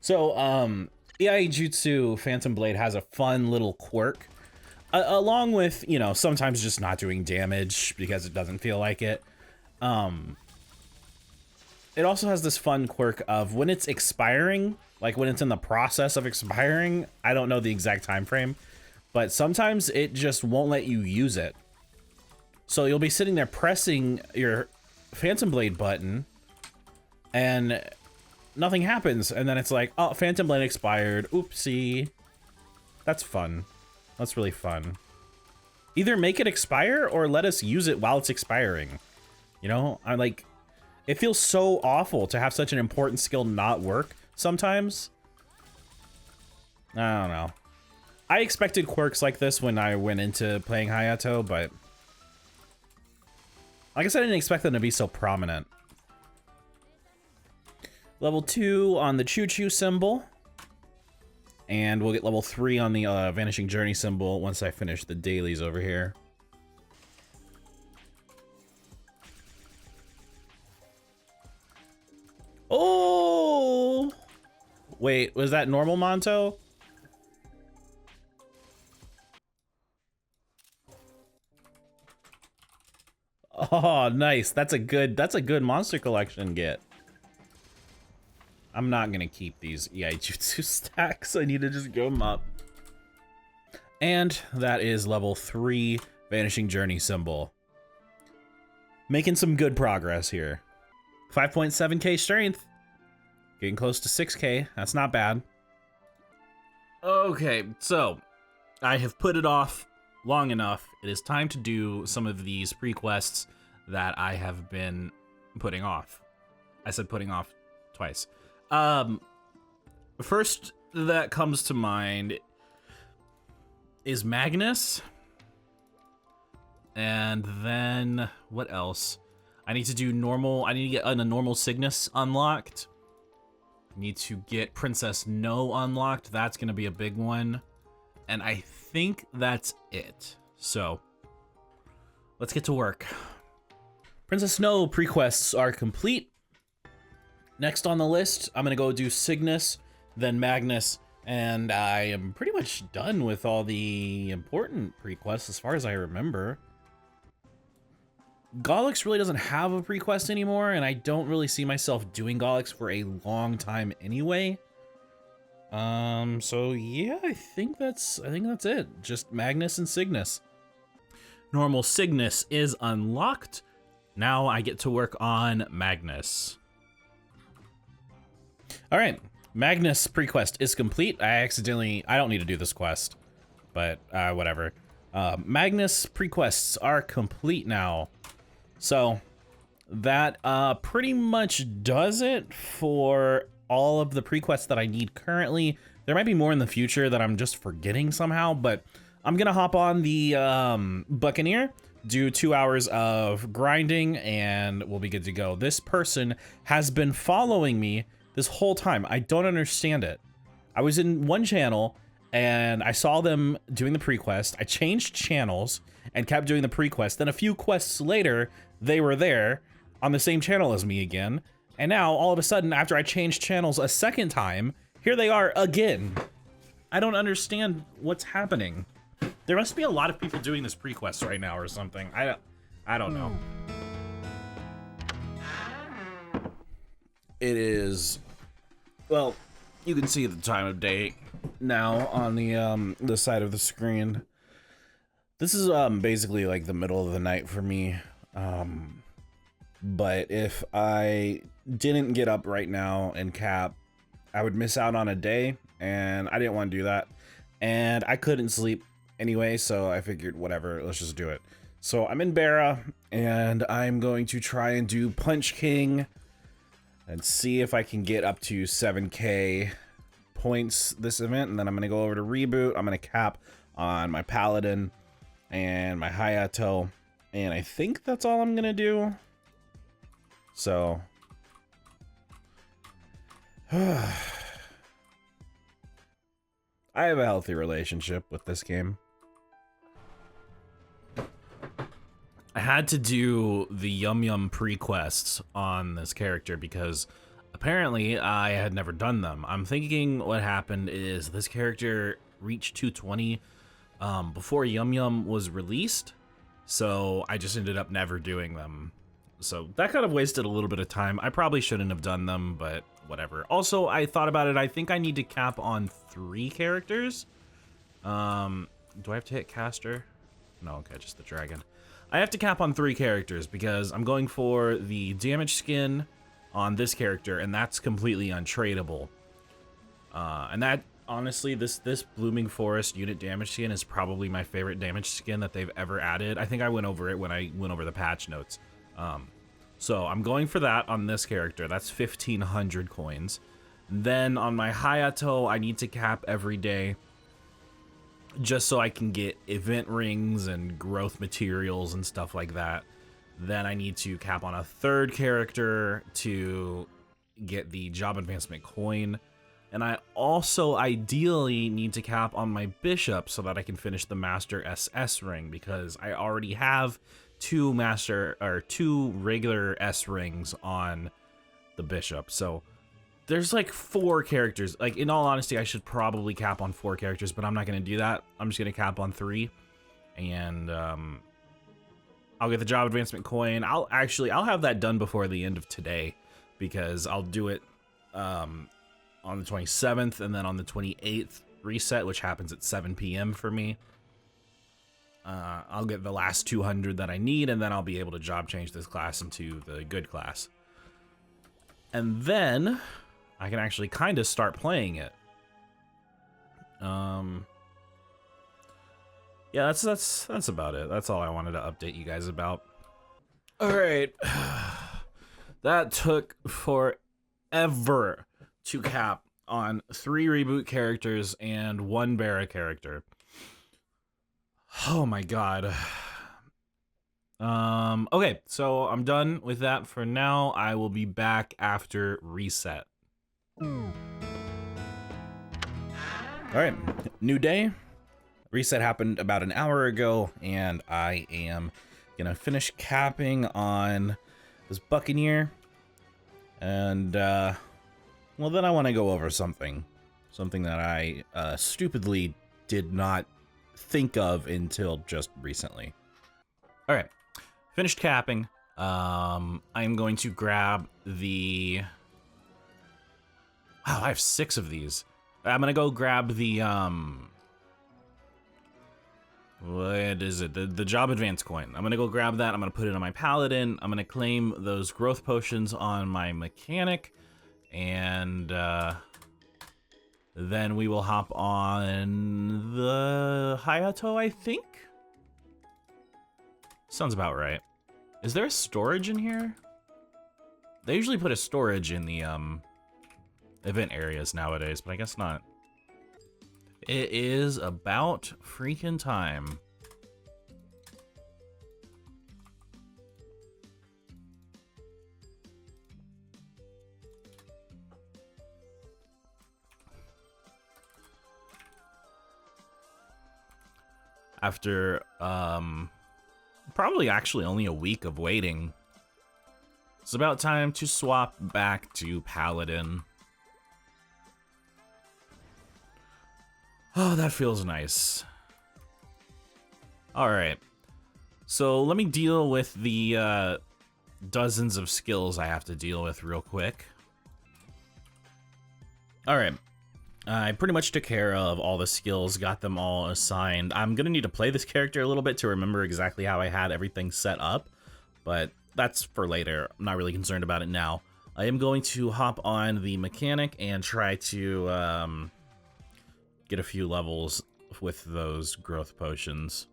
So, EI Jutsu Phantom Blade has a fun little quirk, along with, you know, sometimes just not doing damage because it doesn't feel like it. It also has this fun quirk of when it's expiring, like when it's in the process of expiring, I don't know the exact time frame, but sometimes it just won't let you use it. So you'll be sitting there pressing your Phantom Blade button and nothing happens. And then it's like, oh, Phantom Blade expired. Oopsie. That's fun. That's really fun. Either make it expire or let us use it while it's expiring. You know, I'm like, it feels so awful to have such an important skill not work sometimes. I don't know. I expected quirks like this when I went into playing Hayato, but I guess I didn't expect them to be so prominent. Level 2 on the choo-choo symbol. And we'll get level 3 on the Vanishing Journey symbol once I finish the dailies over here. Oh! Wait, was that normal Monto? Oh, nice. That's a good monster collection get. I'm not gonna keep these EI Jutsu stacks. I need to just go them up. And that is level 3 Vanishing Journey symbol. Making some good progress here. 5.7k strength. Getting close to 6k. That's not bad. Okay, so I have put it off long enough. It is time to do some of these prequests that I have been putting off. I said putting off twice. First that comes to mind is Magnus. And then what else? I need to do normal. I need to get a normal Cygnus unlocked. I need to get Princess No unlocked. That's going to be a big one. And I think that's it. So let's get to work. Princess No prequests are complete. Next on the list, I'm going to go do Cygnus, then Magnus, and I am pretty much done with all the important prequests as far as I remember. Gollix really doesn't have a prequest anymore, and I don't really see myself doing Gollix for a long time anyway. So yeah, I think that's it. Just Magnus and Cygnus. Normal Cygnus is unlocked. Now I get to work on Magnus. All right, Magnus prequest is complete. I don't need to do this quest, but whatever. Magnus prequests are complete now. So that pretty much does it for all of the prequests that I need currently. There might be more in the future that I'm just forgetting somehow, but I'm gonna hop on the Buccaneer, do 2 hours of grinding, and we'll be good to go. This person has been following me this whole time. I don't understand it. I was in one channel and I saw them doing the prequest. I changed channels and kept doing the prequest. Then a few quests later, they were there on the same channel as me again. And now all of a sudden, after I changed channels a second time, here they are again. I don't understand what's happening. There must be a lot of people doing this prequest right now or something. I don't know. It is, well, you can see the time of day now on the side of the screen. This is basically like the middle of the night for me. But if I didn't get up right now and cap, I would miss out on a day, and I didn't want to do that. And I couldn't sleep anyway, so I figured whatever, let's just do it. So I'm in Barra, and I'm going to try and do Punch King and see if I can get up to 7k points this event, and then I'm going to go over to Reboot. I'm going to cap on my Paladin and my Hayato, and I think that's all I'm going to do. So I have a healthy relationship with this game. I had to do the Yum Yum prequests on this character because Apparently, I had never done them. I'm thinking what happened is this character reached 220 before Yum Yum was released, so I just ended up never doing them. So that kind of wasted a little bit of time. I probably shouldn't have done them, but whatever. Also, I thought about it. I think I need to cap on 3 characters. Do I have to hit caster? No, okay, just the dragon. I have to cap on 3 characters because I'm going for the damage skin on this character, and that's completely untradeable. And that, honestly, this Blooming Forest unit damage skin is probably my favorite damage skin that they've ever added. I think I went over it when I went over the patch notes. So I'm going for that on this character. That's 1,500 coins. Then on my Hayato, I need to cap every day just so I can get event rings and growth materials and stuff like that. Then I need to cap on a 3rd character to get the job advancement coin. And I also ideally need to cap on my bishop so that I can finish the master SS ring, because I already have 2 regular S rings on the bishop. So there's like 4 characters. Like, in all honesty, I should probably cap on 4 characters, but I'm not going to do that. I'm just going to cap on 3. And I'll get the job advancement coin. I'll have that done before the end of today, because I'll do it on the 27th, and then on the 28th reset, which happens at 7 p.m. for me. I'll get the last 200 that I need, and then I'll be able to job change this class into the good class. And then I can actually kind of start playing it. Yeah, that's about it. That's all I wanted to update you guys about. All right. That took forever to cap on 3 reboot characters and 1 Barra character. Oh my god. Okay, so I'm done with that for now. I will be back after reset. All right, new day. Reset happened about an hour ago, and I am gonna finish capping on this Buccaneer. And, well, then I want to go over something that I stupidly did not think of until just recently. All right, finished capping. I'm going to grab the... Wow, I have 6 of these. I'm gonna go grab the, what is it? The job advance coin. I'm gonna go grab that. I'm gonna put it on my Paladin. I'm gonna claim those growth potions on my mechanic. And then we will hop on the Hayato, I think? Sounds about right. Is there a storage in here? They usually put a storage in the event areas nowadays, but I guess not. It is about freaking time. After, probably actually only a week of waiting, it's about time to swap back to Paladin. Oh, that feels nice. Alright, so let me deal with the dozens of skills I have to deal with real quick. Alright. I pretty much took care of all the skills, got them all assigned. I'm gonna need to play this character a little bit to remember exactly how I had everything set up, but that's for later. I'm not really concerned about it now. I am going to hop on the mechanic and try to get a few levels with those growth potions.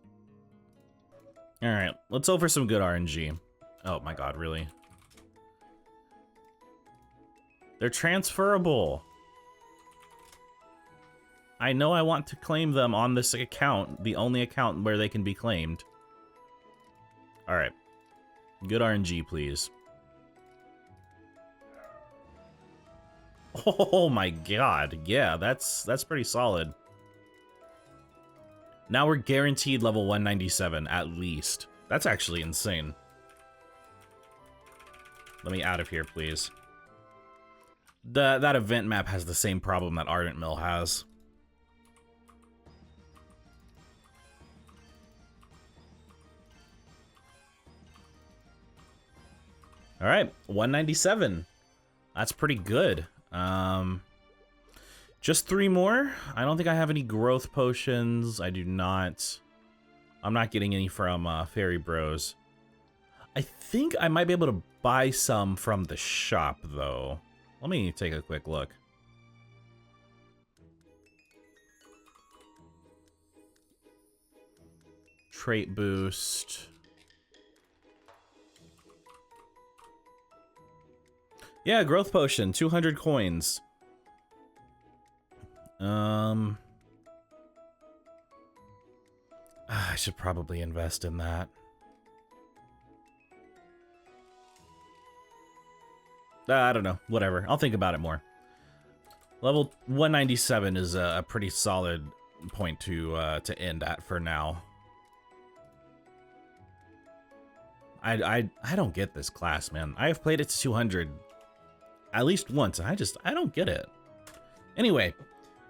Alright, let's hope for some good RNG. Oh my god, really? They're transferable! I know I want to claim them on this account, the only account where they can be claimed. Alright. Good RNG, please. Oh my god, yeah, that's pretty solid. Now we're guaranteed level 197, at least. That's actually insane. Let me out of here, please. That event map has the same problem that Ardent Mill has. All right, 197. That's pretty good. Just 3 more. I don't think I have any growth potions. I do not. I'm not getting any from Fairy Bros. I think I might be able to buy some from the shop, though. Let me take a quick look. Trait boost. Yeah, growth potion, 200 coins. I should probably invest in that. I don't know, whatever. I'll think about it more. Level 197 is a pretty solid point to end at for now. I don't get this class, man. I have played it to 200 at least once. I don't get it. Anyway,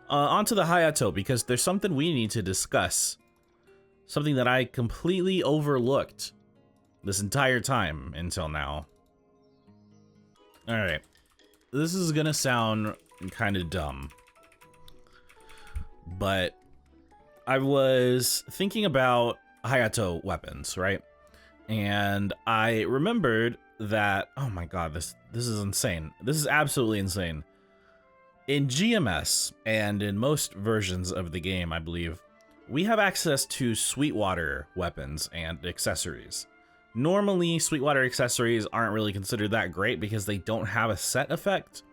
on to the Hayato, because there's something we need to discuss. Something that I completely overlooked this entire time until now. Alright. This is gonna sound kind of dumb, but I was thinking about Hayato weapons, right? And I remembered that, oh my god, this is insane. This is absolutely insane. In GMS, and in most versions of the game, I believe, we have access to Sweetwater weapons and accessories. Normally, Sweetwater accessories aren't really considered that great because they don't have a set effect.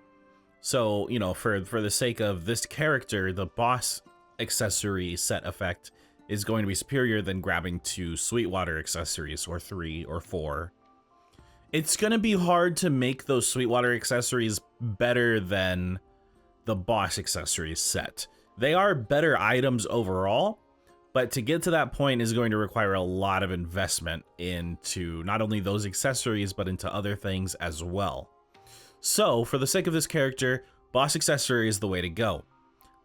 So, you know, for the sake of this character, the boss accessory set effect is going to be superior than grabbing 2 Sweetwater accessories, or 3 or 4. It's going to be hard to make those Sweetwater accessories better than the boss accessories set. They are better items overall, but to get to that point is going to require a lot of investment into not only those accessories, but into other things as well. So, for the sake of this character, boss accessory is the way to go.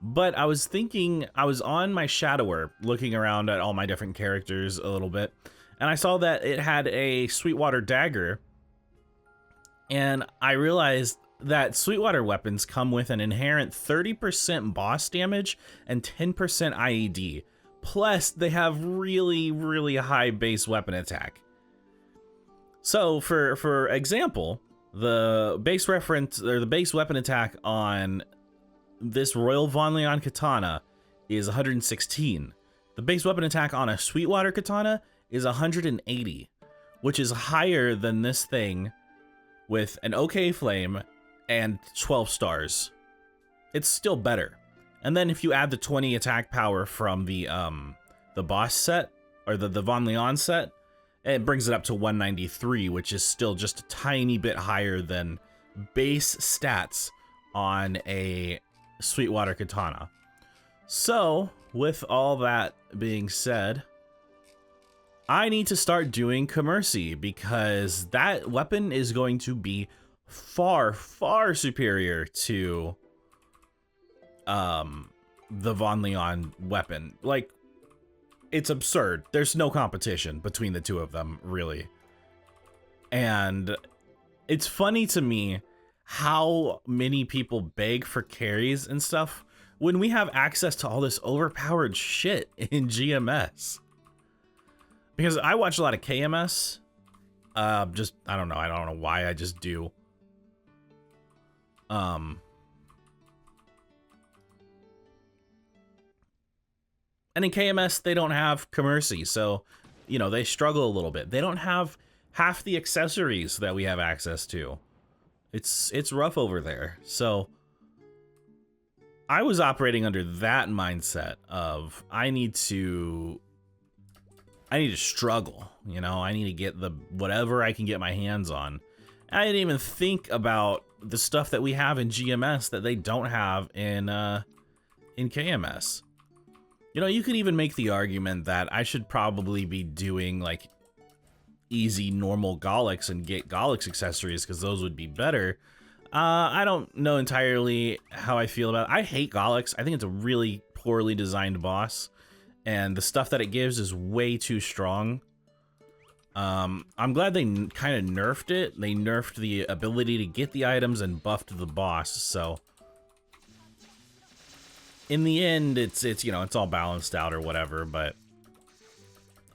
But I was thinking, I was on my Shadower, looking around at all my different characters a little bit, and I saw that it had a Sweetwater dagger, and I realized that Sweetwater weapons come with an inherent 30% boss damage and 10% IED. Plus, they have really, really high base weapon attack. So, for example, the base weapon attack on this Royal Von Leon katana is 116. The base weapon attack on a Sweetwater katana is 180, which is higher than this thing with an OK flame and 12 stars. It's still better. And then if you add the 20 attack power from the boss set, or the Von Leon set, it brings it up to 193, which is still just a tiny bit higher than base stats on a Sweetwater katana. So, with all that being said, I need to start doing Commerci, because that weapon is going to be far, far superior to the Von Leon weapon. Like, it's absurd. There's no competition between the two of them, really. And it's funny to me how many people beg for carries and stuff when we have access to all this overpowered shit in GMS. Because I watch a lot of KMS. I don't know why, I just do. And in KMS, they don't have Commerci, so, you know, they struggle a little bit. They don't have half the accessories that we have access to. It's rough over there. So I was operating under that mindset of I need to struggle, you know, I need to get the whatever I can get my hands on. I didn't even think about the stuff that we have in GMS that they don't have in KMS. You know, you could even make the argument that I should probably be doing like easy normal Golics and get Golics accessories, because those would be better. I don't know entirely how I feel about it. I hate Galax. I think it's a really poorly designed boss, and the stuff that it gives is way too strong. I'm glad they kind of nerfed it. They nerfed the ability to get the items and buffed the boss, so in the end, it's you know, it's all balanced out or whatever, but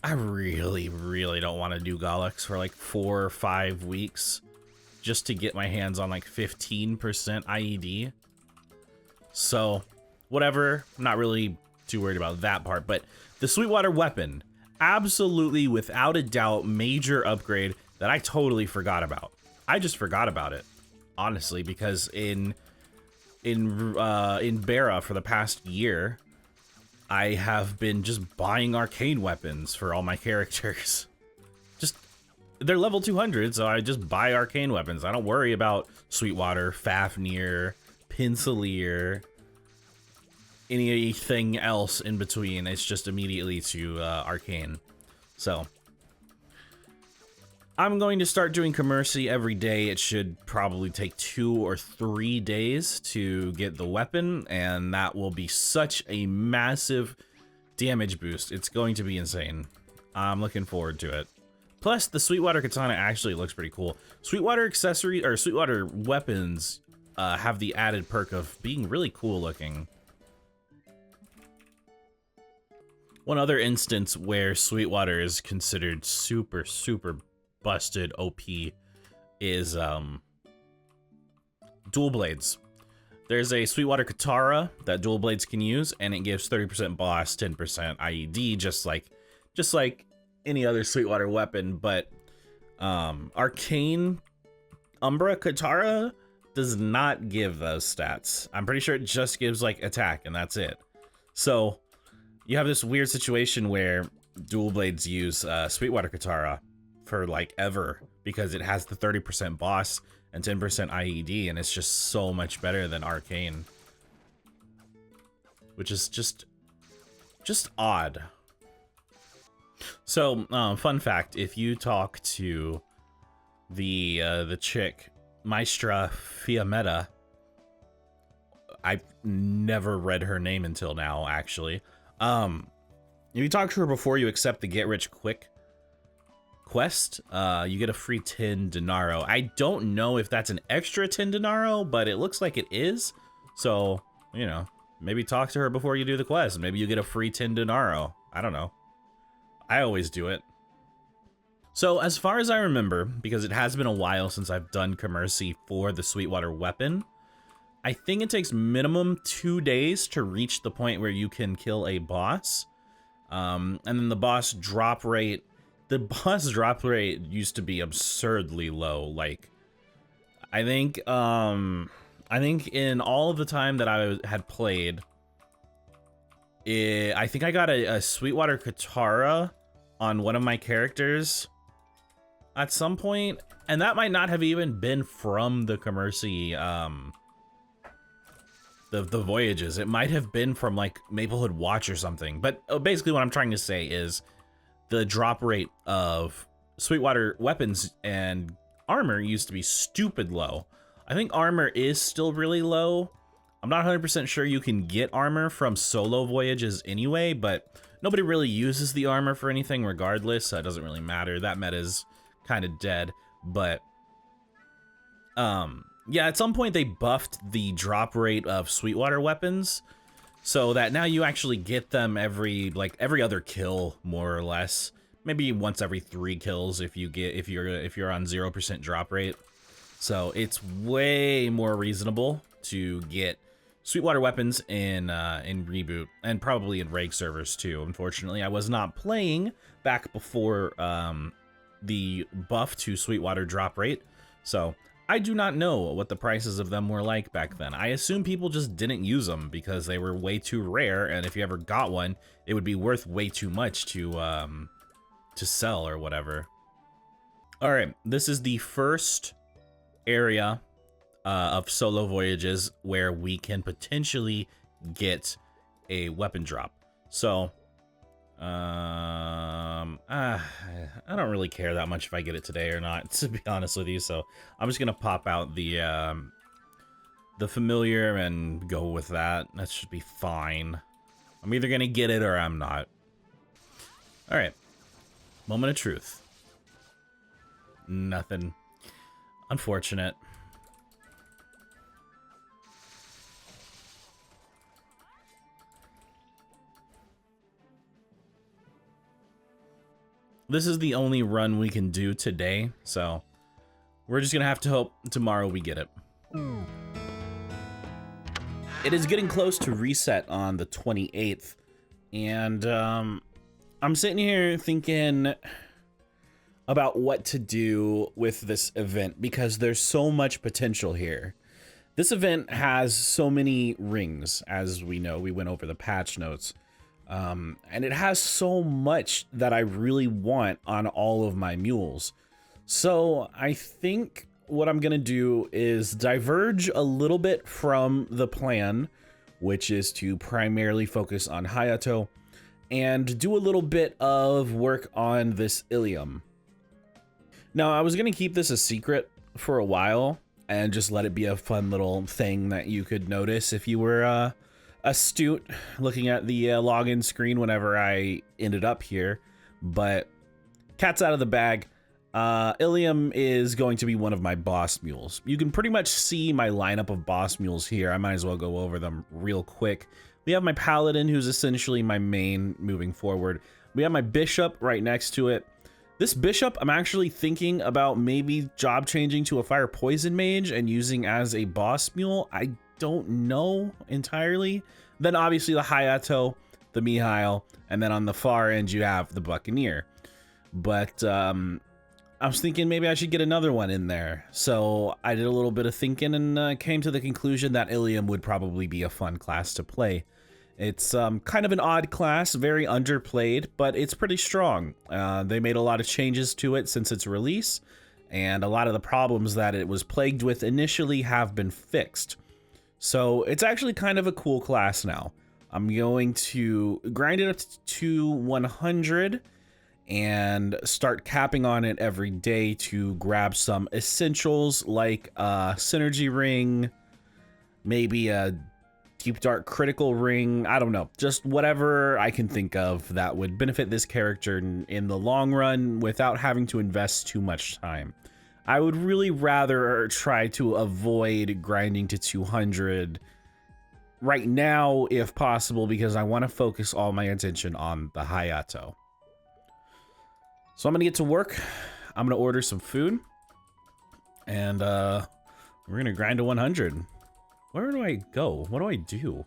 I really don't want to do Galax for like 4 or 5 weeks just to get my hands on like 15% IED. So, whatever, I'm not really too worried about that part, but the Sweetwater weapon, absolutely without a doubt, major upgrade that I totally forgot about. I just forgot about it, honestly, because in Bara for the past year, I have been just buying arcane weapons for all my characters. Just, they're level 200, so I just buy arcane weapons. I don't worry about Sweetwater, Fafnir, Pinselier, anything else in between. It's just immediately to arcane. So I'm going to start doing Commerci every day. It should probably take 2 or 3 days to get the weapon, and that will be such a massive damage boost. It's going to be insane. I'm looking forward to it. Plus, the Sweetwater katana actually looks pretty cool. Sweetwater accessory or Sweetwater weapons have the added perk of being really cool looking. One other instance where Sweetwater is considered super busted OP is dual blades. There's a Sweetwater katana that dual blades can use, and it gives 30% boss, 10% IED, just like any other Sweetwater weapon. But arcane Umbra katana does not give those stats. I'm pretty sure it just gives like attack, and that's it. So you have this weird situation where dual blades use Sweetwater katana for like ever, because it has the 30% boss and 10% IED, and it's just so much better than arcane, which is just odd. So fun fact, if you talk to the chick Maestra Fiametta, I've never read her name until now, actually. If you talk to her before you accept the get rich quick quest, you get a free 10 dinaro. I don't know if that's an extra 10 dinaro, but it looks like it is. So, you know, maybe talk to her before you do the quest. Maybe you get a free 10 dinaro. I don't know. I always do it. So as far as I remember, because it has been a while since I've done Commerci for the Sweetwater weapon, I think it takes minimum 2 days to reach the point where you can kill a boss. And then the boss drop rate, used to be absurdly low. Like, I think in all of the time that I had played, I think I got a Sweetwater katana on one of my characters at some point, and that might not have even been from the Commerci, the Voyages. It might have been from like Maplehood Watch or something. But basically what I'm trying to say is the drop rate of Sweetwater weapons and armor used to be stupid low. I think armor is still really low. I'm not 100% sure you can get armor from solo voyages anyway, but nobody really uses the armor for anything regardless, so it doesn't really matter. That meta's kind of dead. But yeah, at some point they buffed the drop rate of Sweetwater weapons so that now you actually get them every other kill, more or less. Maybe once every 3 kills if you're on 0% drop rate. So it's way more reasonable to get Sweetwater weapons in Reboot, and probably in Reg servers too. Unfortunately, I was not playing back before the buff to Sweetwater drop rate, so I do not know what the prices of them were like back then. I assume people just didn't use them because they were way too rare, and if you ever got one, it would be worth way too much to sell or whatever. All right, this is the first area of solo voyages where we can potentially get a weapon drop. So I don't really care that much if I get it today or not, to be honest with you. So I'm just gonna pop out the the familiar and go with that. That should be fine. I'm either gonna get it or I'm not. All right, moment of truth. Nothing. Unfortunate. This is the only run we can do today, so we're just gonna have to hope tomorrow we get it. It is getting close to reset on the 28th, and I'm sitting here thinking about what to do with this event because there's so much potential here. This event has so many rings, as we know. We went over the patch notes. And it has so much that I really want on all of my mules. So I think what I'm gonna do is diverge a little bit from the plan, which is to primarily focus on Hayato and do a little bit of work on this Ilium. Now, I was gonna keep this a secret for a while and just let it be a fun little thing that you could notice if you were astute looking at the login screen whenever I ended up here, but cat's out of the bag. Ilium is going to be one of my boss mules. You can pretty much see my lineup of boss mules here. I might as well go over them real quick. We have my Paladin, who's essentially my main moving forward. We have my Bishop right next to it. This Bishop, I'm actually thinking about maybe job changing to a Fire Poison Mage and using as a boss mule. I don't know entirely. Then obviously the Hayato, the Mihail, and then on the far end you have the Buccaneer. But I was thinking maybe I should get another one in there. So I did a little bit of thinking and came to the conclusion that Ilium would probably be a fun class to play. It's kind of an odd class, very underplayed, but it's pretty strong. They made a lot of changes to it since its release, and a lot of the problems that it was plagued with initially have been fixed. So it's actually kind of a cool class now. I'm going to grind it up to 100 and start capping on it every day to grab some essentials like a synergy ring, maybe a Deep Dark critical ring, I don't know, just whatever I can think of that would benefit this character in the long run without having to invest too much time. I would really rather try to avoid grinding to 200 right now if possible, because I want to focus all my attention on the Hayato. So I'm gonna get to work. I'm gonna order some food, and we're gonna grind to 100. Where do I go? What do I do?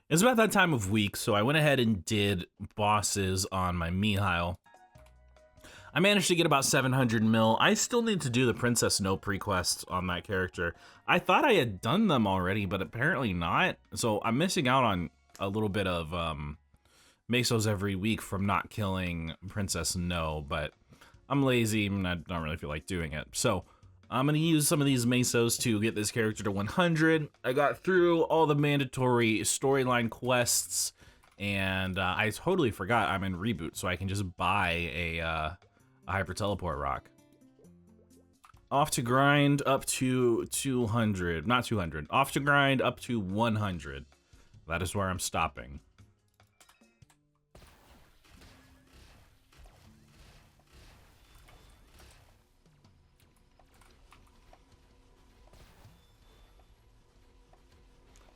It's about that time of week, so I went ahead and did bosses on my Mihail. I managed to get about 700 mil. I still need to do the Princess No prequests on that character. I thought I had done them already, but apparently not. So I'm missing out on a little bit of mesos every week from not killing Princess No, but I'm lazy and I don't really feel like doing it. So I'm gonna use some of these mesos to get this character to 100. I got through all the mandatory storyline quests, and I totally forgot I'm in Reboot, so I can just buy a hyper teleport rock. Off to grind up to 200, not 200. Off to grind up to 100. That is where I'm stopping.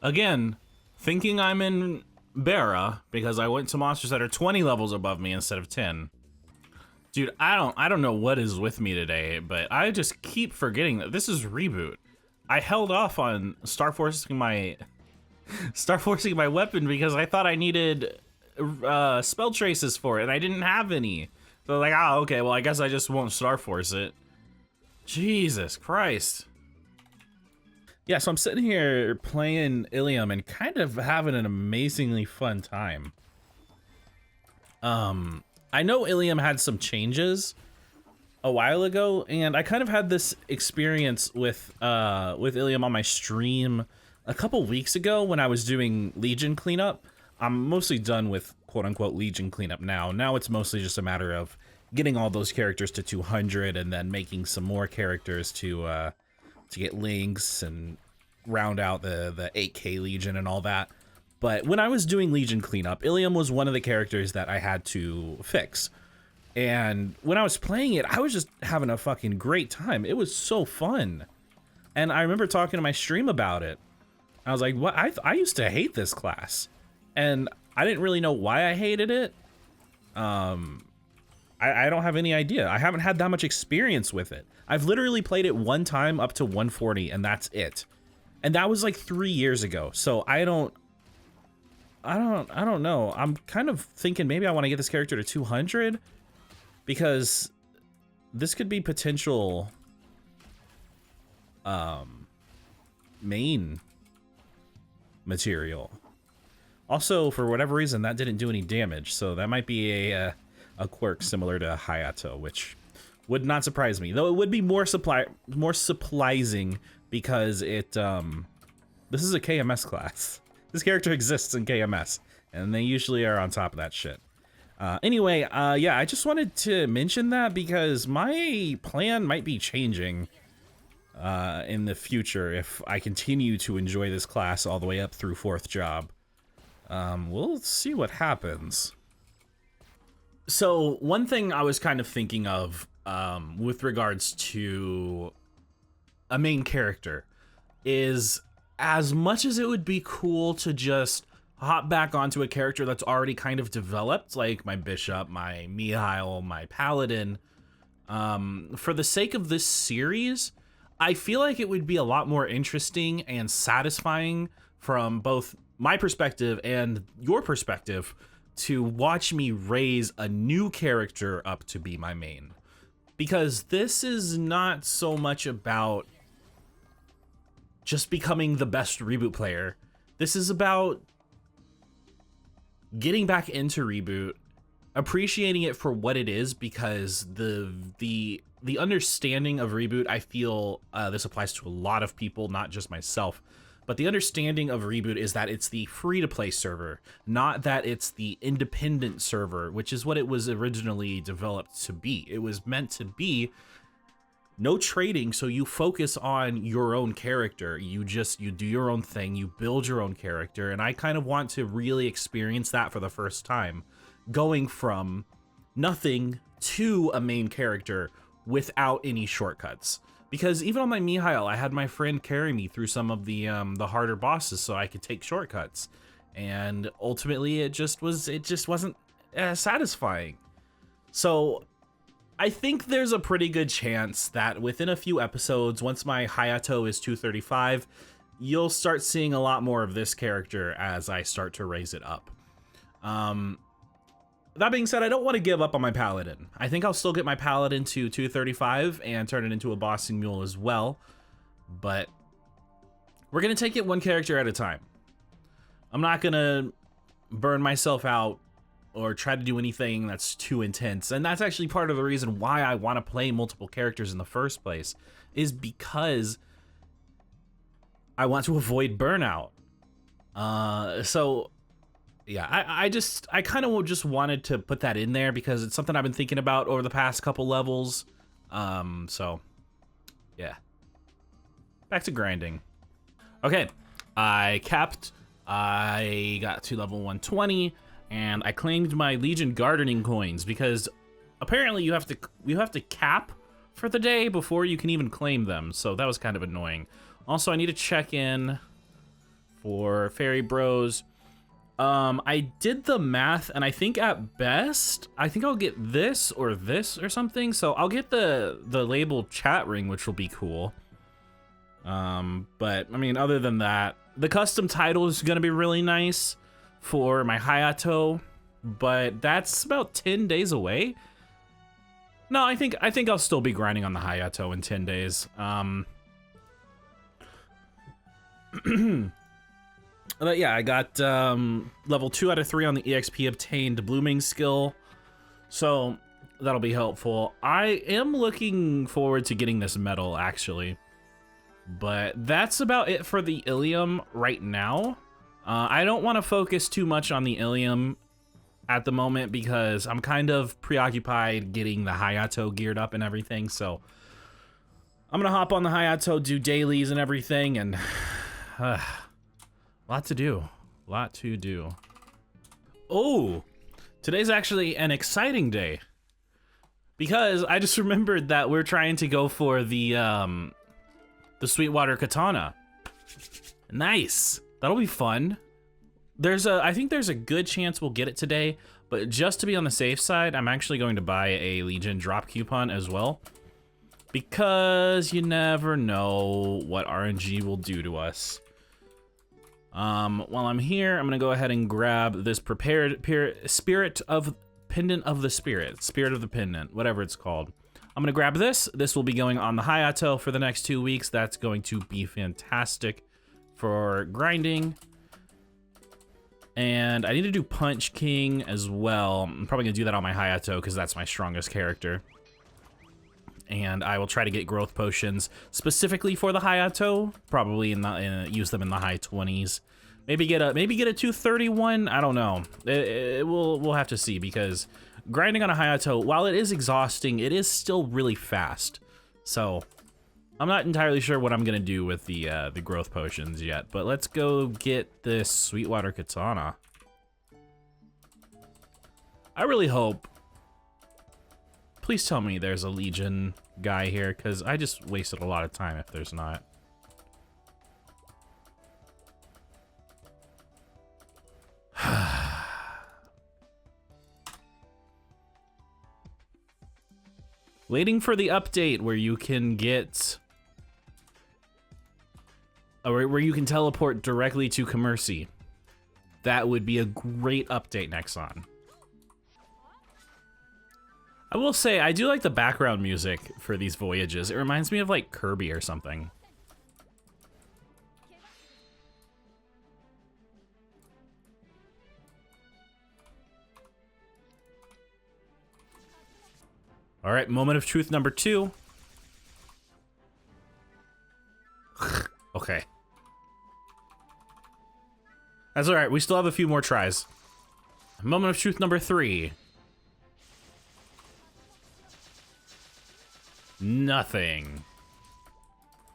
Again, thinking I'm in Bara because I went to monsters that are 20 levels above me instead of 10. Dude, I don't know what is with me today, but I just keep forgetting that this is Reboot. I held off on Star Forcing my weapon because I thought I needed spell traces for it, and I didn't have any. So like, oh, okay, well I guess I just won't Star Force it. Jesus Christ. Yeah, so I'm sitting here playing Ilium and kind of having an amazingly fun time. I know Ilium had some changes a while ago, and I kind of had this experience with Ilium on my stream a couple weeks ago when I was doing Legion cleanup. I'm mostly done with quote-unquote Legion cleanup now. Now it's mostly just a matter of getting all those characters to 200 and then making some more characters to get links and round out the 8K Legion and all that. But when I was doing Legion cleanup, Ilium was one of the characters that I had to fix. And when I was playing it, I was just having a fucking great time. It was so fun. And I remember talking to my stream about it. I was like, what? I used to hate this class. And I didn't really know why I hated it. I don't have any idea. I haven't had that much experience with it. I've literally played it one time up to 140 and that's it. And that was like 3 years ago. So I don't know. I'm kind of thinking maybe I want to get this character to 200 because this could be potential main material. Also, for whatever reason, that didn't do any damage, so that might be a quirk similar to Hayato, which would not surprise me. Though it would be more surprising because it this is a KMS class. This character exists in KMS, and they usually are on top of that shit. Anyway, yeah, I just wanted to mention that because my plan might be changing in the future if I continue to enjoy this class all the way up through 4th job. We'll see what happens. So one thing I was kind of thinking of with regards to a main character is, as much as it would be cool to just hop back onto a character that's already kind of developed, like my Bishop, my Mihail, my Paladin, for the sake of this series, I feel like it would be a lot more interesting and satisfying from both my perspective and your perspective to watch me raise a new character up to be my main. Because this is not so much about just becoming the best Reboot player. This is about getting back into Reboot, appreciating it for what it is, because the understanding of Reboot, I feel this applies to a lot of people, not just myself, but the understanding of Reboot is that it's the free-to-play server, not that it's the independent server, which is what it was originally developed to be. It was meant to be no trading, so you focus on your own character. You do your own thing, you build your own character, and I kind of want to really experience that for the first time, going from nothing to a main character without any shortcuts. Because even on my Mihail, I had my friend carry me through some of the harder bosses so I could take shortcuts, and ultimately it just wasn't satisfying. So I think there's a pretty good chance that within a few episodes, once my Hayato is 235, you'll start seeing a lot more of this character as I start to raise it up. That being said, I don't want to give up on my Paladin. I think I'll still get my Paladin to 235 and turn it into a bossing mule as well, but we're going to take it one character at a time. I'm not going to burn myself out or try to do anything that's too intense, and that's actually part of the reason why I want to play multiple characters in the first place, is because I want to avoid burnout. So yeah, I kind of just wanted to put that in there because it's something I've been thinking about over the past couple levels. So yeah, back to grinding. Okay, I capped. I got to level 120, and I claimed my Legion gardening coins because apparently you have to cap for the day before you can even claim them. So that was kind of annoying. Also, I need to check in for Fairy Bros. I did the math, and I think at best, I think I'll get this or something. So I'll get the label chat ring, which will be cool. But I mean, other than that, the custom title is gonna be really nice for my Hayato, but that's about 10 days away. No, I think I'll still be grinding on the Hayato in 10 days. But yeah, I got level 2 out of 3 on the EXP obtained blooming skill, so that'll be helpful. I am looking forward to getting this medal, actually, but that's about it for the Ilium right now. I don't want to focus too much on the Ilium at the moment because I'm kind of preoccupied getting the Hayato geared up and everything. So I'm gonna hop on the Hayato, do dailies and everything, and lot to do. Oh, today's actually an exciting day because I just remembered that we're trying to go for the Sweetwater katana. Nice. That'll be fun. I think there's a good chance we'll get it today, but just to be on the safe side, I'm actually going to buy a Legion drop coupon as well, because you never know what RNG will do to us. While I'm here, I'm gonna go ahead and grab this Spirit of the Pendant, whatever it's called. I'm gonna grab this. This will be going on the Hayato for the next 2 weeks. That's going to be fantastic for grinding. And I need to do Punch King as well. I'm probably gonna do that on my Hayato because that's my strongest character. And I will try to get growth potions specifically for the Hayato. Probably use them in the high 20s. Maybe get a 231. I don't know. We'll have to see, because grinding on a Hayato, while it is exhausting, it is still really fast. So I'm not entirely sure what I'm gonna do with the growth potions yet. But let's go get this Sweetwater katana. I really hope. Please tell me there's a Legion guy here, because I just wasted a lot of time if there's not. Waiting for the update where you can get... where you can teleport directly to Commerci. That would be a great update, Nexon. I will say, I do like the background music for these voyages. It reminds me of like Kirby or something. All right, moment of truth number 2. Okay. That's all right, we still have a few more tries. Moment of truth number 3. Nothing.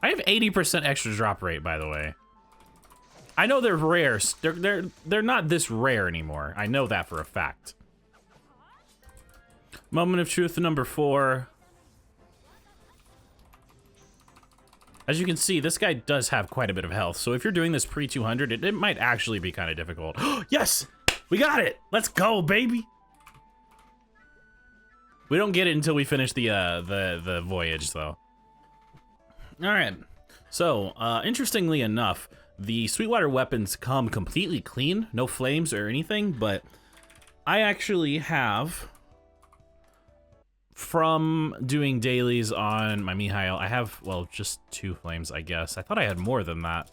I have 80% extra drop rate, by the way. I know they're rare. They're not this rare anymore. I know that for a fact. Moment of truth number 4. As you can see, this guy does have quite a bit of health. So if you're doing this pre-200, it might actually be kind of difficult. Yes! We got it! Let's go, baby! We don't get it until we finish the voyage, though. All right. So, interestingly enough, the Sweetwater weapons come completely clean, no flames or anything, but I actually have, from doing dailies on my Mihail, I have, well, just 2 flames, I guess. I thought I had more than that,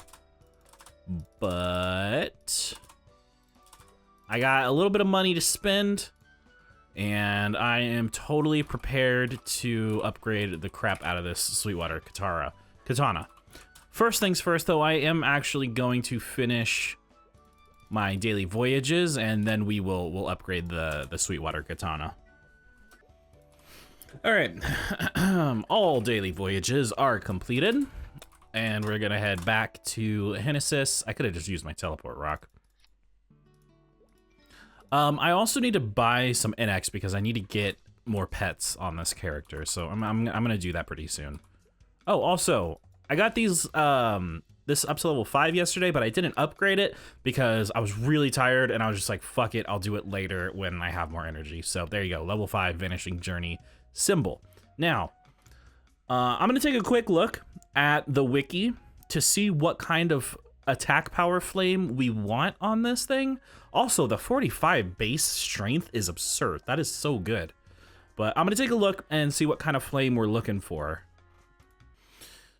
but I got a little bit of money to spend. And I am totally prepared to upgrade the crap out of this Sweetwater katana. First things first, though, I am actually going to finish my daily voyages, and then we'll upgrade the Sweetwater katana. All right, all daily voyages are completed, and we're gonna head back to Genesis. I could have just used my teleport rock. I also need to buy some NX because I need to get more pets on this character, so I'm gonna do that pretty soon. Oh, also, I got these this up to level 5 yesterday, but I didn't upgrade it because I was really tired, and I was just like, fuck it, I'll do it later when I have more energy. So there you go, level 5 Vanishing Journey symbol. Now, I'm gonna take a quick look at the wiki to see what kind of attack power flame we want on this thing. Also, the 45 base strength is absurd. That is so good. But I'm gonna take a look and see what kind of flame we're looking for.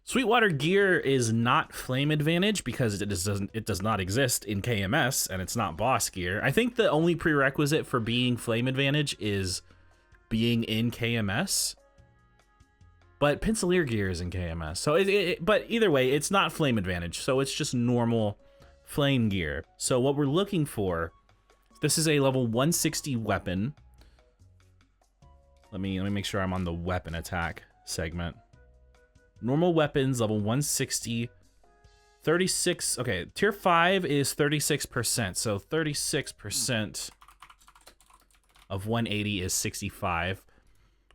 Sweetwater gear is not flame advantage because it does not exist in KMS, and it's not boss gear. I think the only prerequisite for being flame advantage is being in KMS. But Pencilier gear is in KMS. So but either way, it's not flame advantage. So it's just normal flame gear. So what we're looking for, This is a level 160 weapon. Let me make sure I'm on the weapon attack segment. Normal weapons, level 160. 36, okay, tier 5 is 36%, so 36% of 180 is 65.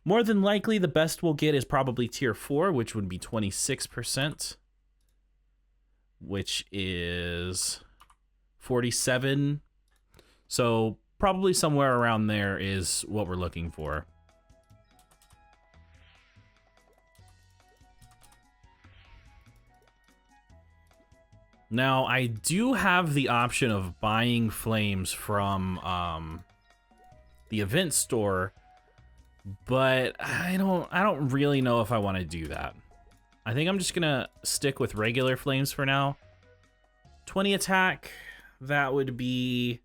More than likely, the best we'll get is probably tier 4, which would be 26%, which is 47. So probably somewhere around there is what we're looking for. Now, I do have the option of buying flames from the event store, but I don't really know if I want to do that. I think I'm just gonna stick with regular flames for now. 20 attack, that would be,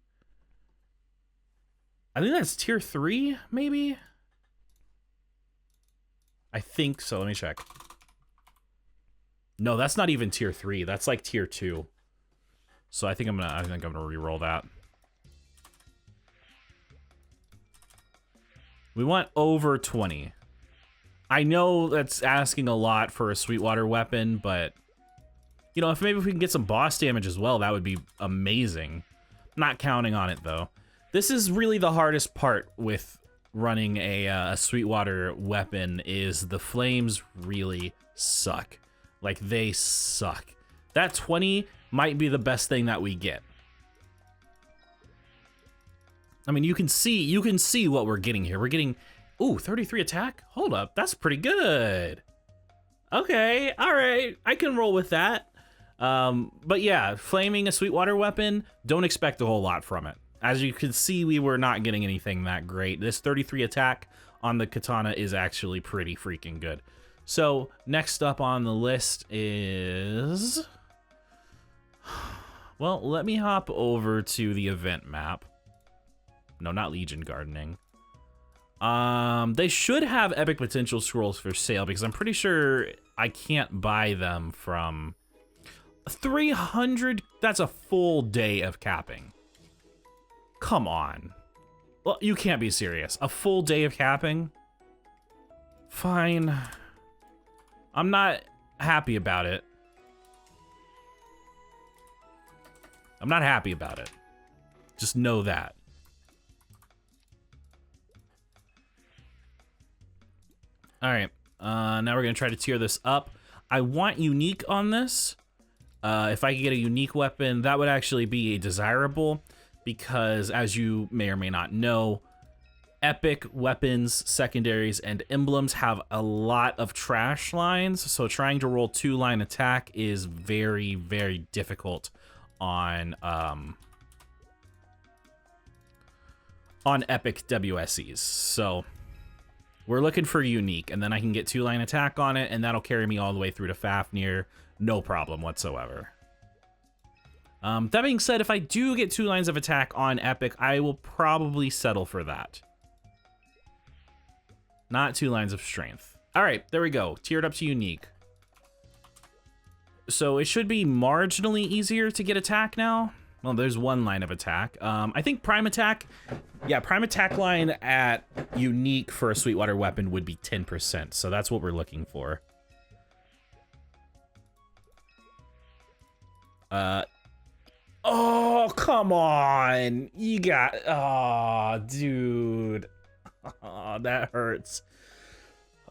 I think that's tier 3, maybe? I think so, let me check. No, that's not even tier 3. That's like tier 2. So I think I'm gonna re-roll that. We want over 20. I know that's asking a lot for a Sweetwater weapon, but you know, if maybe we can get some boss damage as well, that would be amazing. Not counting on it though. This is really the hardest part with running a Sweetwater weapon, is the flames really suck. Like, they suck. That 20 might be the best thing that we get. I mean, you can see what we're getting here. We're getting, ooh, 33 attack? Hold up, that's pretty good. Okay, all right, I can roll with that. But yeah, flaming a Sweetwater weapon, don't expect a whole lot from it. As you can see, we were not getting anything that great. This 33 attack on the katana is actually pretty freaking good. So next up on the list is, well, let me hop over to the event map. No, not Legion Gardening. They should have epic potential scrolls for sale, because I'm pretty sure I can't buy them from 300. That's a full day of capping. Come on. Well, you can't be serious. A full day of capping? Fine. I'm not happy about it. I'm not happy about it. Just know that. All right, now we're gonna try to tier this up. I want unique on this. If I could get a unique weapon, that would actually be a desirable, because as you may or may not know, epic weapons, secondaries, and emblems have a lot of trash lines, so trying to roll 2-line attack is very, very difficult on epic WSEs. So we're looking for unique, and then I can get 2-line attack on it, and that'll carry me all the way through to Fafnir, no problem whatsoever. That being said, if I do get 2 lines of attack on epic, I will probably settle for that. Not 2 lines of strength. All right, there we go. Tiered up to unique. So it should be marginally easier to get attack now. Well, there's 1 line of attack. I think prime attack, yeah, prime attack line at unique for a Sweetwater weapon would be 10%. So that's what we're looking for. Oh, come on. You got, oh, dude. Oh, that hurts.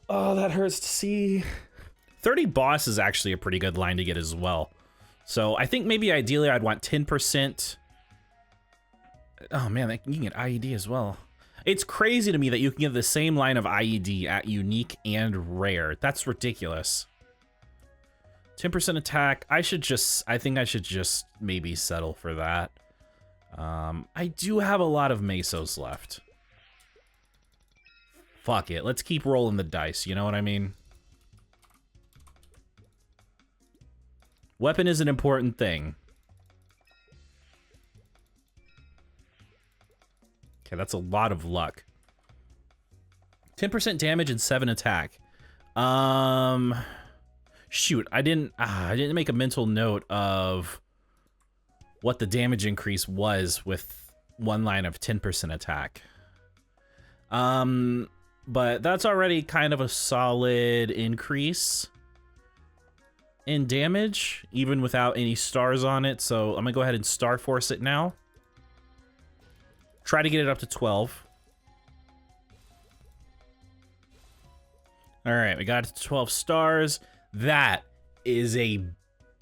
Oh, that hurts to see. 30 boss is actually a pretty good line to get as well. So I think maybe ideally I'd want 10%. Oh man, you can get IED as well. It's crazy to me that you can get the same line of IED at unique and rare. That's ridiculous. 10% attack. I think I should just maybe settle for that. I do have a lot of mesos left. Fuck it. Let's keep rolling the dice. You know what I mean? Weapon is an important thing. Okay, that's a lot of luck. 10% damage and 7 attack. Shoot, I didn't make a mental note of what the damage increase was with one line of 10% attack. But that's already kind of a solid increase in damage, even without any stars on it. So I'm gonna go ahead and Star Force it now. Try to get it up to 12. All right, we got it to 12 stars. That is a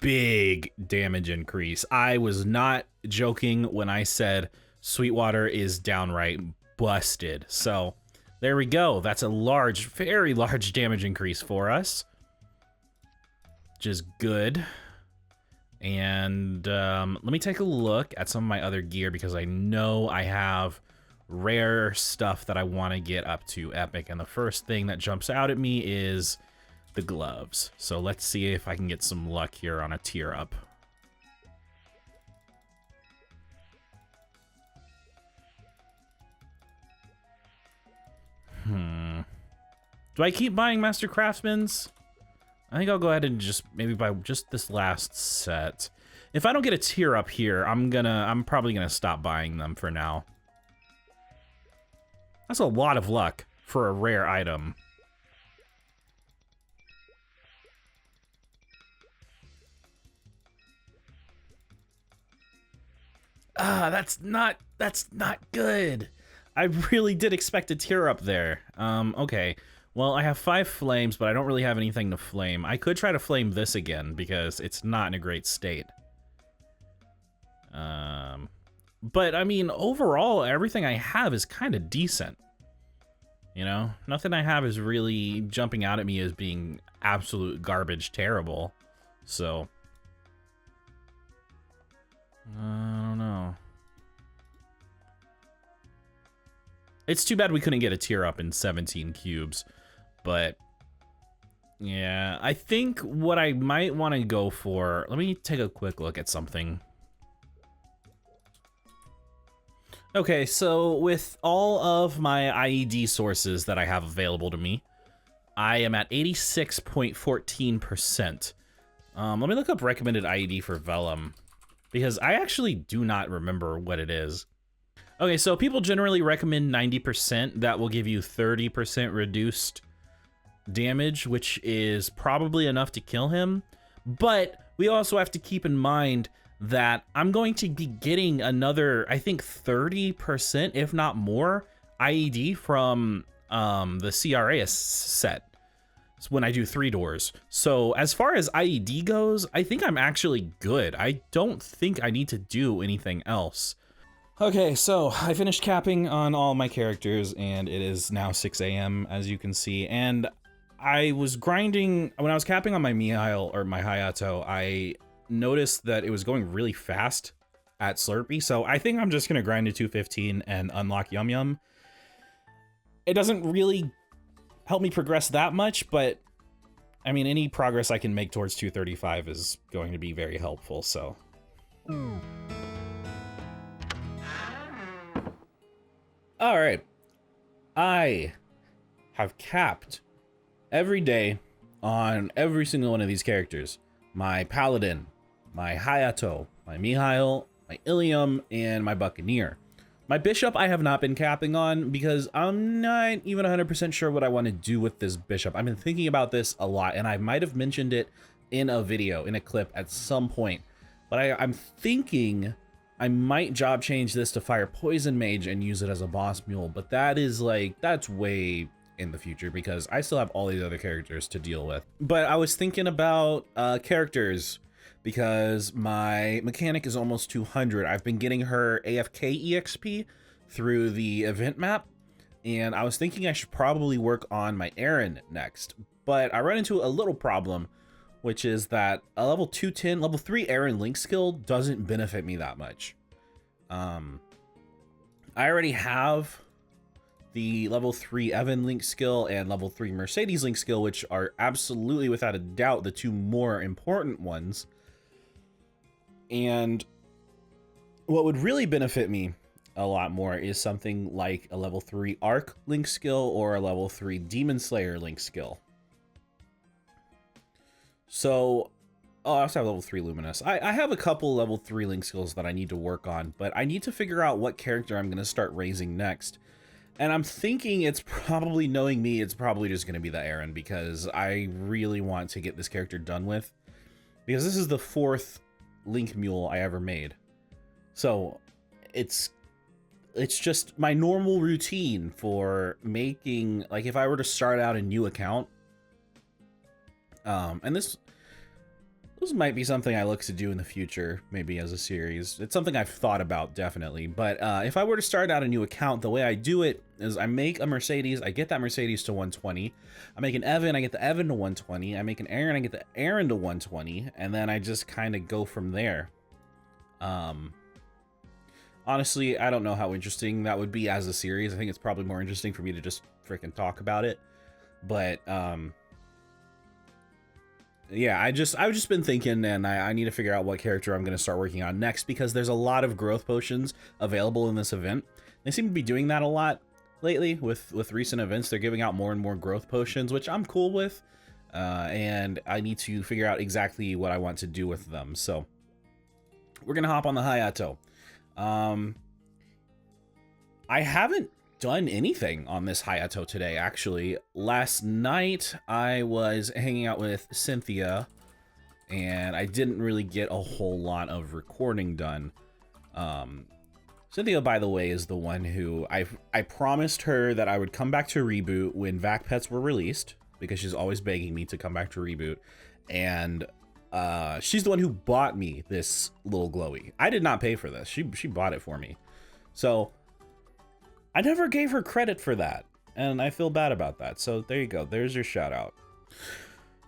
big damage increase. I was not joking when I said Sweetwater is downright busted. So there we go. That's a large, very large damage increase for us, which is good. And let me take a look at some of my other gear, because I know I have rare stuff that I want to get up to epic. And the first thing that jumps out at me is the gloves. So let's see if I can get some luck here on a tier up. Do I keep buying Master Craftsman's? I think I'll go ahead and just maybe buy just this last set. If I don't get a tier up here, I'm probably gonna stop buying them for now. That's a lot of luck for a rare item. That's not good. I really did expect a tier up there. Okay. Well, I have 5 flames, but I don't really have anything to flame. I could try to flame this again, because it's not in a great state. But, I mean, overall, everything I have is kind of decent. You know? Nothing I have is really jumping out at me as being absolute garbage terrible. So, I don't know. It's too bad we couldn't get a tier up in 17 cubes. But, yeah, I think what I might want to go for... Let me take a quick look at something. Okay, so with all of my IED sources that I have available to me, I am at 86.14%. Let me look up recommended IED for Vellum, because I actually do not remember what it is. Okay, so people generally recommend 90%. That will give you 30% reduced damage, which is probably enough to kill him. But we also have to keep in mind that I'm going to be getting another, I think 30%, if not more, IED from the CRA set when I do 3 doors. So as far as IED goes, I think I'm actually good. I don't think I need to do anything else. Okay, so I finished capping on all my characters, and it is now 6 a.m. as you can see, and I was grinding, when I was capping on my mule, or my Hayato, I noticed that it was going really fast at Slurpee, so I think I'm just gonna grind to 215 and unlock Yum Yum. It doesn't really help me progress that much, but I mean, any progress I can make towards 235 is going to be very helpful, so. All right, I have capped every day on every single one of these characters. My Paladin, my Hayato, my Mihail, my Ilium, and my Buccaneer. My Bishop I have not been capping on because I'm not even 100% sure what I want to do with this Bishop. I've been thinking about this a lot, and I might have mentioned it in a video, in a clip at some point. But I'm thinking I might job change this to Fire Poison Mage and use it as a boss mule, but that is like, that's way in the future because I still have all these other characters to deal with. But I was thinking about characters because my mechanic is almost 200. I've been getting her AFK EXP through the event map, and I was thinking I should probably work on my Aaron next. But I run into a little problem, which is that a level 210, level 3 Aaron Link skill doesn't benefit me that much. I already have the level 3 Evan Link skill and level 3 Mercedes Link skill, which are absolutely without a doubt the 2 more important ones. And what would really benefit me a lot more is something like a level 3 Arc Link skill or a level 3 Demon Slayer Link skill. So Oh, I also have level 3 Luminous. I have a couple level 3 link skills that I need to work on, but I need to figure out what character I'm going to start raising next. And I'm thinking it's probably, knowing me, it's probably just going to be the Aaron, because I really want to get this character done with. Because this is the 4th Link Mule I ever made. So it's just my normal routine for making, like, if I were to start out a new account, and this might be something I look to do in the future, maybe as a series. It's something I've thought about, definitely. But if I were to start out a new account, the way I do it is I make a Mercedes, I get that Mercedes to 120. I make an Evan, I get the Evan to 120. I make an Aaron, I get the Aaron to 120. And then I just kind of go from there. Honestly, I don't know how interesting that would be as a series. I think it's probably more interesting for me to just freaking talk about it. But, yeah, I've just been thinking, and I need to figure out what character I'm going to start working on next, because there's a lot of growth potions available in this event. They seem to be doing that a lot lately with recent events. They're giving out more and more growth potions, which I'm cool with, and I need to figure out exactly what I want to do with them. So we're going to hop on the Hayato. I haven't done anything on this Hayato today, actually. Last night I was hanging out with Cynthia, and I didn't really get a whole lot of recording done. Cynthia, by the way, is the one who I promised her that I would come back to Reboot when Vac Pets were released, because she's always begging me to come back to Reboot, and she's the one who bought me this little glowy. I did not pay for this. She bought it for me. So I never gave her credit for that, and I feel bad about that. So there you go. There's your shout out.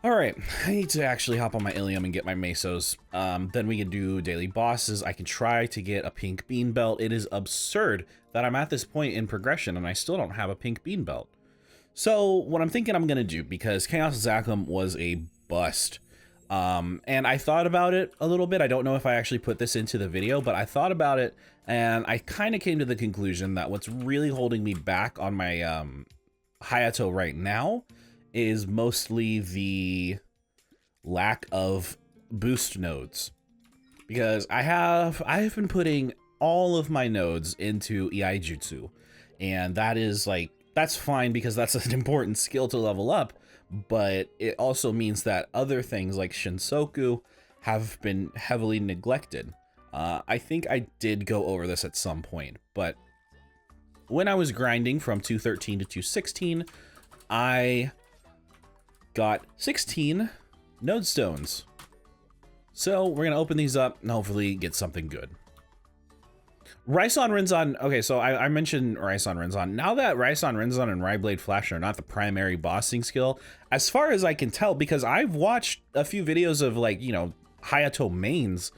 All right, I need to actually hop on my Ilium and get my Mesos. Then we can do daily bosses. I can try to get a pink bean belt. It is absurd that I'm at this point in progression and I still don't have a pink bean belt. So what I'm thinking I'm gonna do, because Chaos Zachem was a bust, and I thought about it a little bit. I don't know if I actually put this into the video, but I thought about it, and I kind of came to the conclusion that what's really holding me back on my Hayato right now is mostly the lack of boost nodes. Because I have been putting all of my nodes into EI Jutsu, and that is like, that's fine because that's an important skill to level up, but it also means that other things like Shinsoku have been heavily neglected. I think I did go over this at some point, but when I was grinding from 213 to 216, I got 16 node stones. So we're gonna open these up and hopefully get something good. Raison Renzon, okay, so I mentioned Raison Renzon. Now that Raison Renzon and Ryblade Flash are not the primary bossing skill, as far as I can tell, because I've watched a few videos of, like, you know, Hayato mains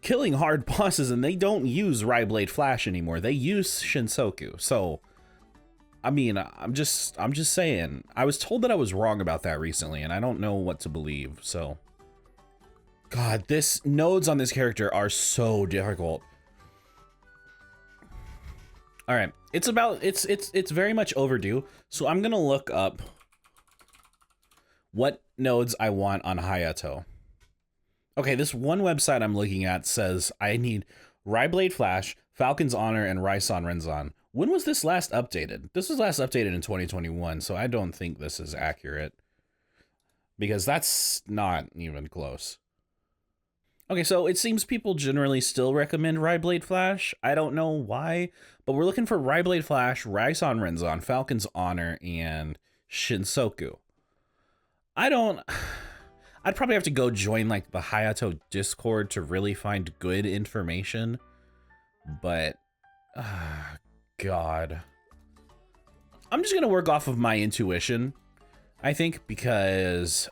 killing hard bosses, and they don't use Ryblade Flash anymore. They use Shinsoku. So, I mean, I'm just saying. I was told that I was wrong about that recently, and I don't know what to believe. So, God, this nodes on this character are so difficult. All right, it's very much overdue. So I'm gonna look up what nodes I want on Hayato. Okay, this one website I'm looking at says I need Ryblade Flash, Falcon's Honor, and Raison Renzon. When was this last updated? This was last updated in 2021, so I don't think this is accurate, because that's not even close. Okay, so it seems people generally still recommend Ryblade Flash. I don't know why, but we're looking for Ryblade Flash, Raison Renzon, Falcon's Honor, and Shinsoku. I'd probably have to go join, like, the Hayato Discord to really find good information, but, God. I'm just gonna work off of my intuition, I think, because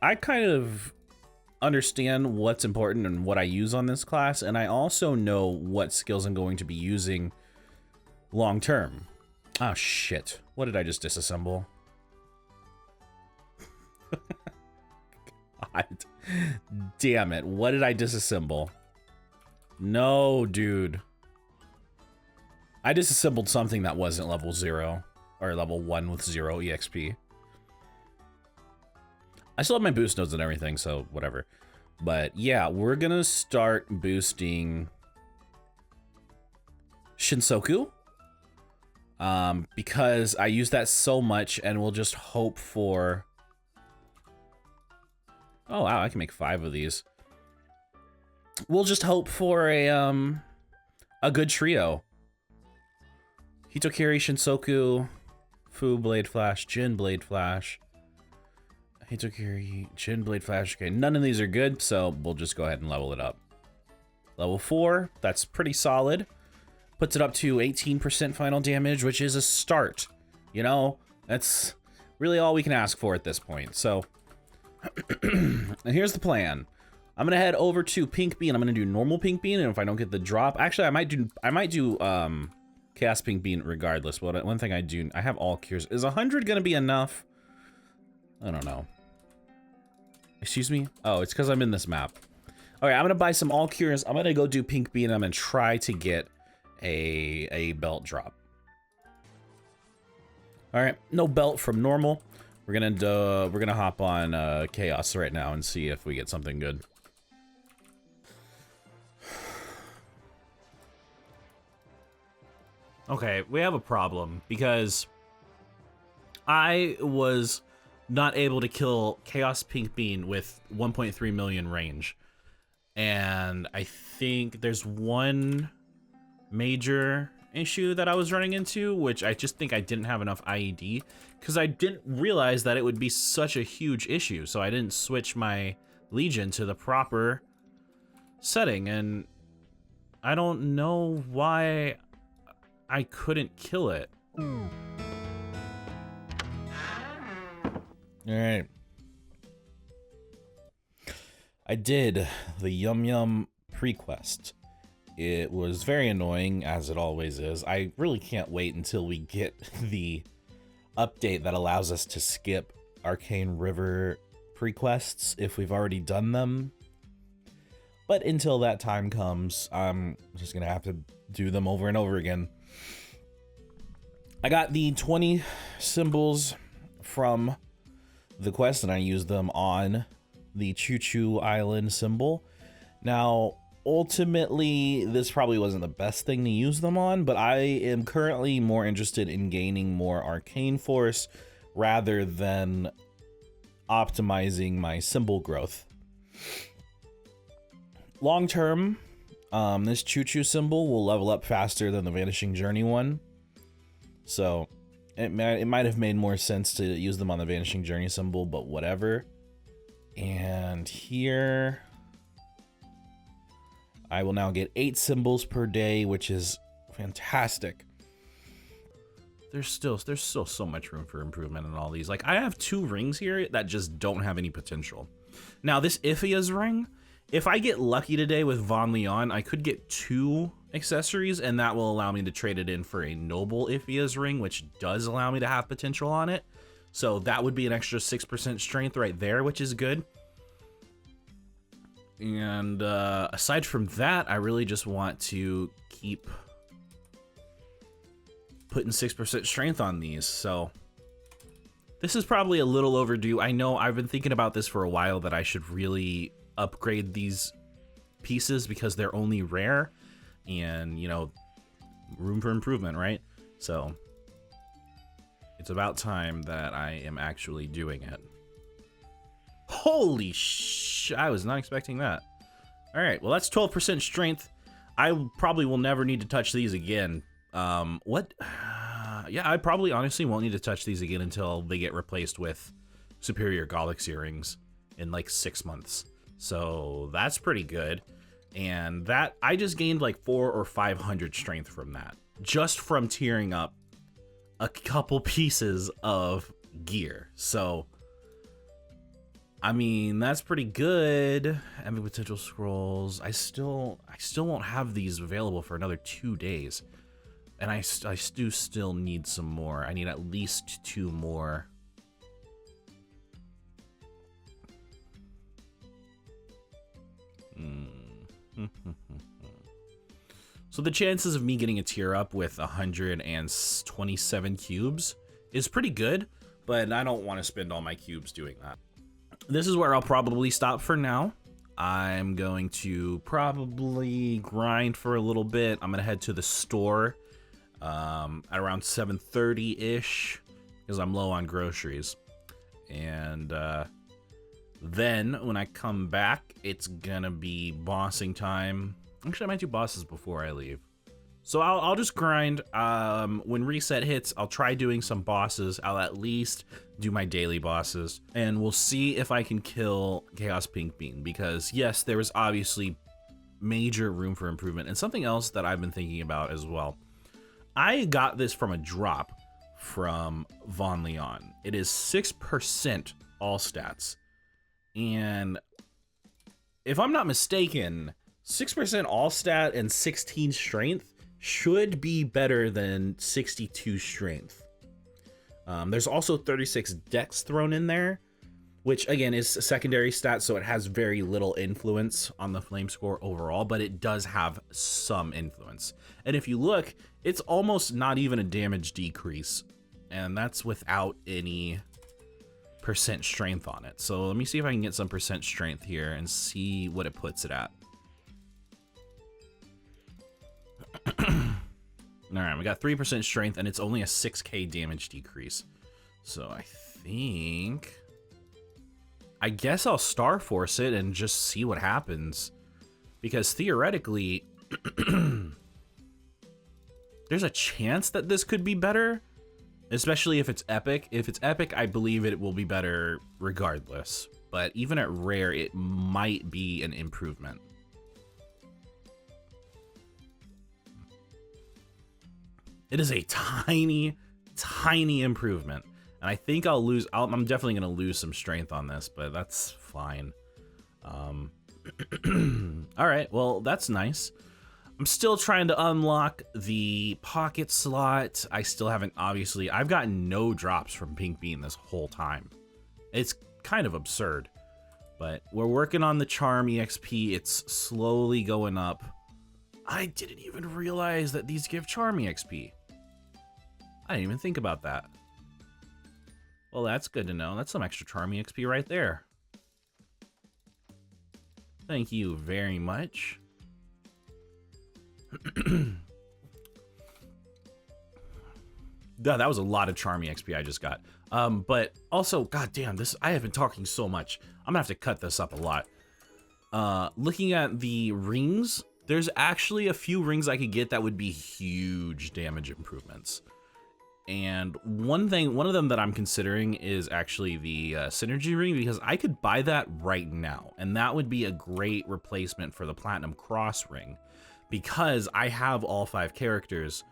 I kind of understand what's important and what I use on this class, and I also know what skills I'm going to be using long term. Oh shit, what did I just disassemble? God damn it, what did I disassemble? No, dude. I disassembled something that wasn't level 0 or level 1 with 0 EXP. I still have my boost nodes and everything, so whatever. But yeah, we're gonna start boosting Shinsoku. Because I use that so much, and we'll just hope for... Oh wow, I can make 5 of these. We'll just hope for a good trio. Hitokiri, Shinsoku, Fu Blade Flash, Jin Blade Flash. Hitokiri, Jin Blade Flash. Okay, none of these are good, so we'll just go ahead and level it up. Level 4, that's pretty solid. Puts it up to 18% final damage, which is a start. You know, that's really all we can ask for at this point. So, here's the plan. I'm gonna head over to Pink Bean. I'm gonna do normal Pink Bean, and if I don't get the drop, actually, I might do Chaos Pink Bean regardless. But one thing I have all cures. Is 100 gonna be enough? I don't know. Excuse me? Oh, it's because I'm in this map. Okay, I'm gonna buy some all cures. I'm gonna go do Pink Bean. And I'm gonna try to get a belt drop. All right, no belt from normal. We're gonna hop on Chaos right now and see if we get something good. Okay, we have a problem because I was not able to kill Chaos Pink Bean with 1.3 million range. And I think there's one major issue that I was running into, which I just think I didn't have enough IED, because I didn't realize that it would be such a huge issue. So I didn't switch my Legion to the proper setting, and I don't know why I couldn't kill it. All right. I did the Yum Yum prequest. It was very annoying, as it always is. I really can't wait until we get the update that allows us to skip Arcane River prequests if we've already done them. But until that time comes, I'm just gonna have to do them over and over again. I got the 20 symbols from the quest, and I used them on the Choo Choo Island symbol. Now, ultimately, this probably wasn't the best thing to use them on, but I am currently more interested in gaining more arcane force rather than optimizing my symbol growth. Long term, this Choo Choo symbol will level up faster than the Vanishing Journey one. So it might have made more sense to use them on the Vanishing Journey symbol, but whatever. And here I will now get 8 symbols per day, which is fantastic. There's still so much room for improvement in all these. Like, I have 2 rings here that just don't have any potential. Now, this Iphia's ring, if I get lucky today with Von Leon, I could get 2 accessories, and that will allow me to trade it in for a Noble Iphia's ring, which does allow me to have potential on it. So that would be an extra 6% strength right there, which is good. And aside from that, I really just want to keep putting 6% strength on these. So this is probably a little overdue. I know I've been thinking about this for a while, that I should really upgrade these pieces because they're only rare, and, you know, room for improvement, right? So it's about time that I am actually doing it. Holy sh! I was not expecting that. All right, well, that's 12% strength. I probably will never need to touch these again. What? Yeah, I probably honestly won't need to touch these again until they get replaced with Superior Galaxy rings in like 6 months. So that's pretty good. And that, I just gained like 400 or 500 strength from that, just from tearing up a couple pieces of gear. So, I mean, that's pretty good. Having potential scrolls. I still won't have these available for another 2 days. And I do still need some more. I need at least 2 more. So the chances of me getting a tier up with 127 cubes is pretty good, but I don't want to spend all my cubes doing that. this is where I'll probably stop for now. I'm going to probably grind for a little bit. I'm gonna head to the store at around 7:30-ish because I'm low on groceries. And then when I come back, it's gonna be bossing time. Actually, I might do bosses before I leave. So I'll just grind. When reset hits, I'll try doing some bosses. I'll at least do my daily bosses, and we'll see if I can kill Chaos Pink Bean, because yes, there is obviously major room for improvement. And something else that I've been thinking about as well. I got this from a drop from Von Leon. It is 6% all stats. And if I'm not mistaken, 6% all stat and 16 strength should be better than 62 strength. There's also 36 dex thrown in there, which again is a secondary stat, so it has very little influence on the flame score overall, but it does have some influence. And if you look, it's almost not even a damage decrease, and that's without any percent strength on it. So let me see if I can get some percent strength here and see what it puts it at. All right, we got 3% strength, and it's only a 6k damage decrease. So I guess I'll Star Force it and just see what happens, because theoretically there's a chance that this could be better, especially if it's epic. If it's epic, I believe it will be better regardless, but even at rare, it might be an improvement. It is a tiny, tiny improvement. And I think I'm definitely going to lose some strength on this, but that's fine. All right, well, that's nice. I'm still trying to unlock the pocket slot. I still haven't, obviously, I've gotten no drops from Pink Bean this whole time. It's kind of absurd, but we're working on the charm EXP. It's slowly going up. I didn't even realize that these give charm EXP. I didn't even think about that. Well, that's good to know. That's some extra charm EXP right there. Thank you very much. That was a lot of charm EXP I just got. But also, goddamn, I have been talking so much. I'm gonna have to cut this up a lot. Looking at the rings, there's actually a few rings I could get that would be huge damage improvements. And one of them that I'm considering is actually the synergy ring, because I could buy that right now, and that would be a great replacement for the Platinum Cross ring, because I have all 5 characters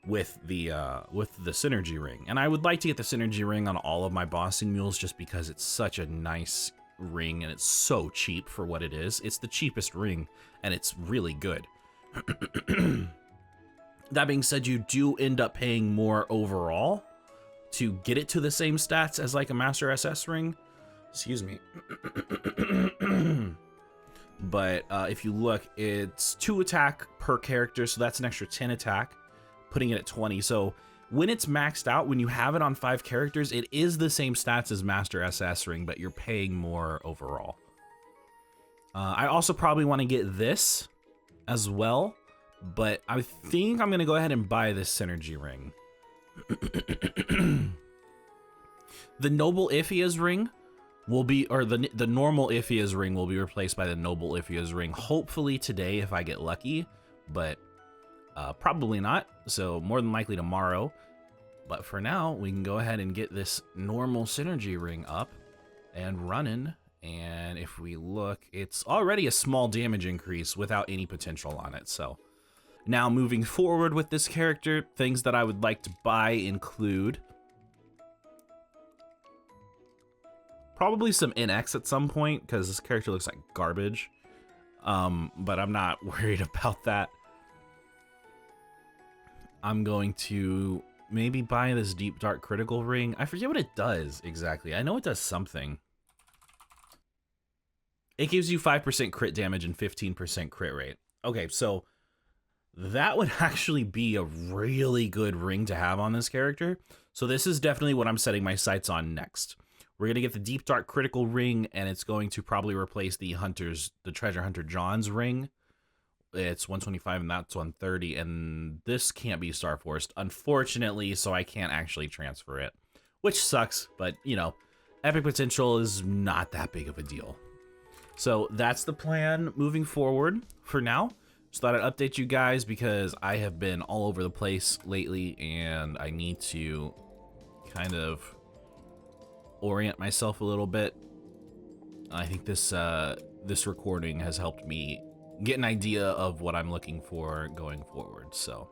with the synergy ring, and I would like to get the synergy ring on all of my bossing mules just because it's such a nice ring and it's so cheap for what it is. It's the cheapest ring and it's really good. That being said, you do end up paying more overall to get it to the same stats as like a Master SS ring. Excuse me. But if you look, it's 2 attack per character, so that's an extra 10 attack, putting it at 20. So when it's maxed out, when you have it on 5 characters, it is the same stats as Master SS ring, but you're paying more overall. I also probably want to get this as well, but I think I'm going to go ahead and buy this synergy ring. The Noble Iphia's ring will be, or the normal Iphia's ring will be replaced by the Noble Iphia's ring, hopefully today if I get lucky, but probably not, so more than likely tomorrow. But for now, we can go ahead and get this normal synergy ring up and running. And if we look, it's already a small damage increase without any potential on it. So now moving forward with this character, things that I would like to buy include probably some NX at some point, because this character looks like garbage. But I'm not worried about that. I'm going to maybe buy this Deep Dark Critical Ring. I forget what it does exactly. I know it does something. It gives you 5% crit damage and 15% crit rate. Okay, so that would actually be a really good ring to have on this character. So this is definitely what I'm setting my sights on next. We're gonna get the Deep Dark Critical Ring, and it's going to probably replace the Treasure Hunter John's ring. It's 125 and that's 130, and this can't be Star Forced, unfortunately, so I can't actually transfer it, which sucks, but, you know, epic potential is not that big of a deal. So that's the plan moving forward for now. Just thought I'd update you guys because I have been all over the place lately, and I need to kind of orient myself a little bit. I think this recording has helped me get an idea of what I'm looking for going forward, so.